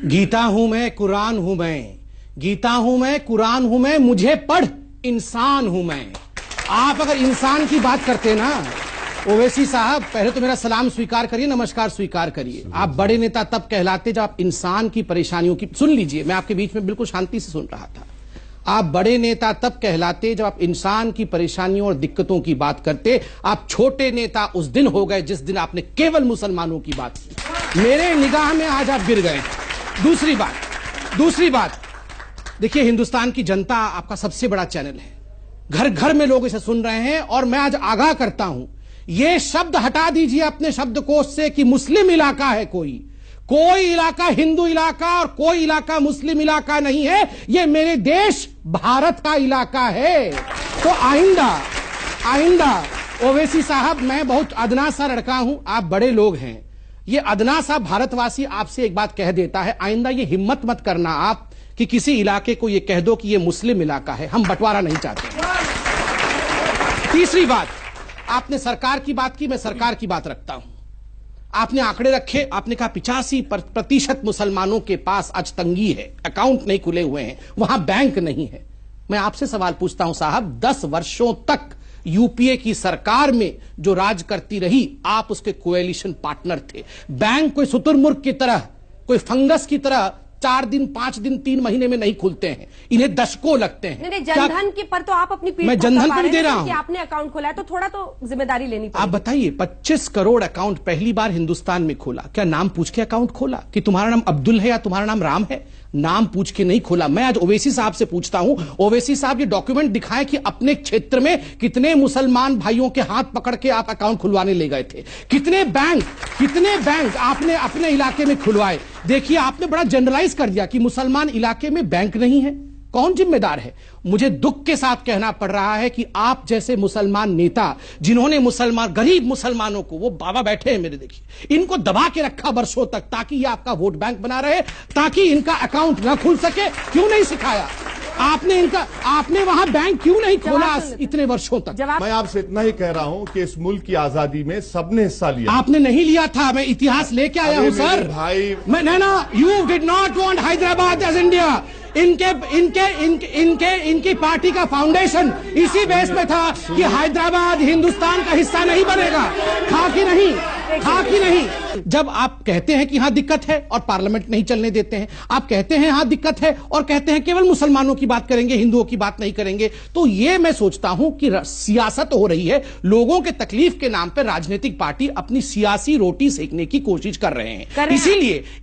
गीता हूं मैं, कुरान हूं मैं, गीता हूं मैं, कुरान हूं मैं, मुझे पढ़ इंसान हूं मैं। आप अगर इंसान की बात करते ना ओवैसी साहब, पहले तो मेरा सलाम स्वीकार करिए, नमस्कार स्वीकार करिए। आप बड़े नेता तब कहलाते जब आप इंसान की परेशानियों की, सुन लीजिए, मैं आपके बीच में बिल्कुल शांति से सुन रहा था। आप बड़े नेता तब कहलाते जब आप इंसान की परेशानियों और दिक्कतों की बात करते। आप छोटे नेता उस दिन हो गए जिस दिन आपने केवल मुसलमानों की बात की। मेरे निगाह में आज आप गिर गए। दूसरी बात, देखिए, हिंदुस्तान की जनता आपका सबसे बड़ा चैनल है, घर घर में लोग इसे सुन रहे हैं, और मैं आज आगाह करता हूं, यह शब्द हटा दीजिए अपने शब्दकोश से कि मुस्लिम इलाका है। कोई इलाका हिंदू इलाका और कोई इलाका मुस्लिम इलाका नहीं है। यह मेरे देश भारत का इलाका है। तो आइंदा ओवैसी साहब, मैं बहुत अदना सा लड़का हूं, आप बड़े लोग हैं, ये अदना सा भारतवासी आपसे एक बात कह देता है, आइंदा ये हिम्मत मत करना आप कि किसी इलाके को ये कह दो कि ये मुस्लिम इलाका है। हम बंटवारा नहीं चाहते। तीसरी बात, आपने सरकार की बात की, मैं सरकार की बात रखता हूं। आपने आंकड़े रखे, आपने कहा 85% मुसलमानों के पास आज तंगी है, अकाउंट नहीं खुले हुए हैं, वहां बैंक नहीं है। मैं आपसे सवाल पूछता हूं साहब, 10 वर्षों तक यूपीए की सरकार में जो राज करती रही, आप उसके कोएलिशन पार्टनर थे। बैंक कोई शुतुरमुर्ग की तरह, कोई फंगस की तरह 4 दिन, 5 दिन, 3 महीने में नहीं खुलते हैं, इन्हें दशकों लगते हैं। नहीं, जनधन के पर तो आप अपनी पीठ, मैं जनधन पर भी दे रहा हूं कि आपने अकाउंट खोला है, तो थोड़ा तो जिम्मेदारी लेनी पड़ेगी। आप बताइए, 25 करोड़ अकाउंट पहली बार हिंदुस्तान में खोला। क्या नाम पूछ के अकाउंट खोला कि तुम्हारा नाम अब्दुल है या तुम्हारा नाम राम है? नाम पूछ के नहीं खोला। मैं आज ओवैसी साहब से पूछता हूं, ओवैसी साहब ये डॉक्यूमेंट दिखाएं कि अपने क्षेत्र में कितने मुसलमान भाइयों के हाथ पकड़ के आप अकाउंट खुलवाने ले गए थे, कितने बैंक आपने अपने इलाके में खुलवाए। देखिए, आपने बड़ा जनरलाइज कर दिया कि मुसलमान इलाके में बैंक नहीं है। कौन जिम्मेदार है? मुझे दुख के साथ कहना पड़ रहा है कि आप जैसे मुसलमान नेता, जिन्होंने गरीब मुसलमानों को, वो बाबा बैठे हैं मेरे, देखिए, इनको दबा के रखा वर्षों तक ताकि ये आपका वोट बैंक बना रहे, ताकि इनका अकाउंट न खुल सके। क्यों नहीं सिखाया आपने वहां बैंक क्यों नहीं खोला इतने वर्षों तक? मैं आपसे इतना ही कह रहा हूं कि इस मुल्क की आजादी में सबने हिस्सा लिया। आपने नहीं लिया था, मैं इतिहास लेके आया हूं सर भाई। You did not want Hyderabad as India. इनकी पार्टी का फाउंडेशन इसी बेस पे था कि हैदराबाद हिंदुस्तान का हिस्सा नहीं बनेगा। था कि नहीं? जब आप कहते हैं कि यहां दिक्कत है और पार्लियामेंट नहीं चलने देते हैं, आप कहते हैं यहां दिक्कत है और कहते हैं केवल मुसलमानों की बात करेंगे, हिंदुओं की बात नहीं करेंगे, तो ये मैं सोचता हूं कि सियासत हो रही है। लोगों के तकलीफ के नाम पर राजनीतिक पार्टी अपनी सियासी रोटी सेकने की कोशिश कर रहे हैं।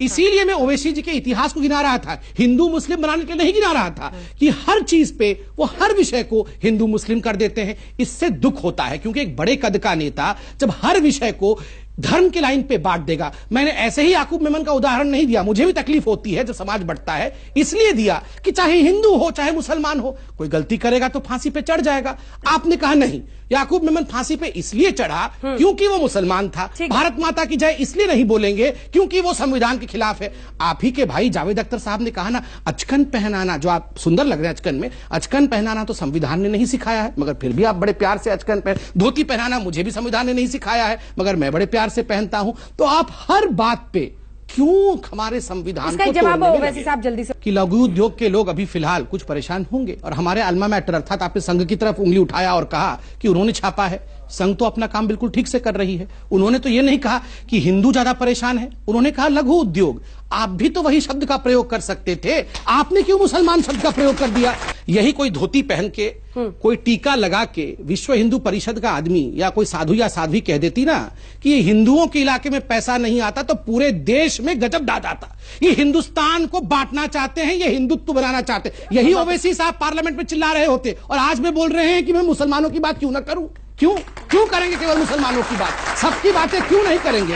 इसीलिए मैं ओवैसी जी के इतिहास को गिना रहा था, हिंदू मुस्लिम बनाने के लिए नहीं गिना रहा था कि हर चीज पे वो हर विषय को हिंदू मुस्लिम कर देते हैं। इससे दुख होता है, क्योंकि एक बड़े कद का नेता जब हर विषय को धर्म की लाइन पे बांट देगा। मैंने ऐसे ही याकूब मेमन का उदाहरण नहीं दिया, मुझे भी तकलीफ होती है जब समाज बढ़ता है, इसलिए दिया कि चाहे हिंदू हो चाहे मुसलमान हो, कोई गलती करेगा तो फांसी पे चढ़ जाएगा। आपने कहा नहीं, याकूब मेमन फांसी पे इसलिए चढ़ा क्योंकि वो मुसलमान था। भारत माता की जय इसलिए नहीं बोलेंगे क्योंकि वो संविधान के खिलाफ है। आप ही के भाई जावेद अख्तर साहब ने कहा ना, अचकन पहनाना, जो आप सुंदर लग रहे हैं अचकन में, अचकन पहनाना तो संविधान ने नहीं सिखाया है, मगर फिर भी आप बड़े प्यार से अचकन धोती पहनाना मुझे भी संविधान ने नहीं सिखाया है, मगर मैं बड़े प्यार से पहनता हूं। तो आप हर बात पे क्यों हमारे संविधान को जवाब ओवैसी साहब जल्दी से कि लघु उद्योग के लोग अभी फिलहाल कुछ परेशान होंगे, और हमारे अल्मा मैटर अर्थात आपने संघ की तरफ उंगली उठाया और कहा कि उन्होंने छापा है। संघ तो अपना काम बिल्कुल ठीक से कर रही है। उन्होंने तो ये नहीं कहा कि हिंदू ज्यादा परेशान है, उन्होंने कहा लघु उद्योग। आप भी तो वही शब्द का प्रयोग कर सकते थे, आपने क्यों मुसलमान शब्द का प्रयोग कर दिया? यही कोई धोती पहन के, कोई टीका लगा के विश्व हिंदू परिषद का आदमी या कोई साधु या साध्वी कह देती ना कि ये हिंदुओं के इलाके में पैसा नहीं आता, तो पूरे देश में गजब डांट आता। ये हिंदुस्तान को बांटना चाहते हैं, ये हिंदुत्व बनाना चाहते हैं। यही ओवैसी साहब पार्लियामेंट में चिल्ला रहे होते, और आज में बोल रहे हैं कि मैं मुसलमानों की बात क्यों ना करूं। क्यों करेंगे केवल मुसलमानों की बात? सबकी बातें क्यों नहीं करेंगे?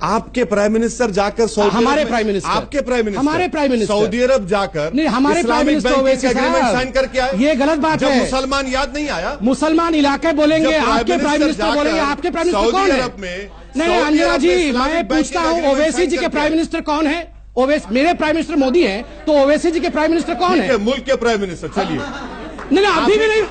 आपके प्राइम मिनिस्टर जाकर हमारे प्राइम मिनिस्टर सऊदी अरब जाकर नहीं, हमारे प्राइम मिनिस्टर साइन करके आए। ये गलत बात है। मुसलमान याद नहीं आया? मुसलमान इलाके बोलेंगे, आपके प्राइम मिनिस्टर बोलेंगे। आपके प्राइम मिनिस्टर कौन है? नहीं अंजना जी, मैं पूछता हूँ ओवैसी जी के प्राइम मिनिस्टर कौन है? मेरे प्राइम मिनिस्टर मोदी है, तो ओवैसी जी के प्राइम मिनिस्टर कौन है? मुल्क के प्राइम मिनिस्टर। चलिए, नहीं अभी भी नहीं,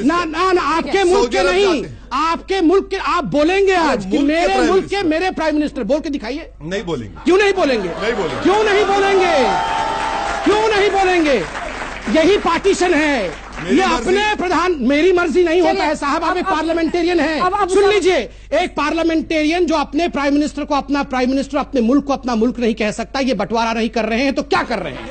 ना आपके मुल्क के नहीं, आपके मुल्क के आप बोलेंगे आज कि मुल्क के मेरे प्राइम मुल्क के मिनिस्टर। मेरे प्राइम मिनिस्टर, बोल के दिखाइए। नहीं बोलेंगे। क्यों नहीं बोलेंगे? नहीं बोलेंगे। क्यों नहीं बोलेंगे? क्यों नहीं बोलेंगे? यही पार्टीशन है। मेरी ये मर्जी। अपने प्रधान, मेरी मर्जी नहीं होता चलिए, है साहब। आप अब- एक अब- पार्लियामेंटेरियन अब है। सुन सब- लीजिए, एक पार्लियामेंटेरियन जो अपने प्राइम मिनिस्टर को अपना प्राइम मिनिस्टर, अपने मुल्क को अपना मुल्क नहीं कह सकता, ये बंटवारा नहीं कर रहे हैं तो क्या कर रहे हैं?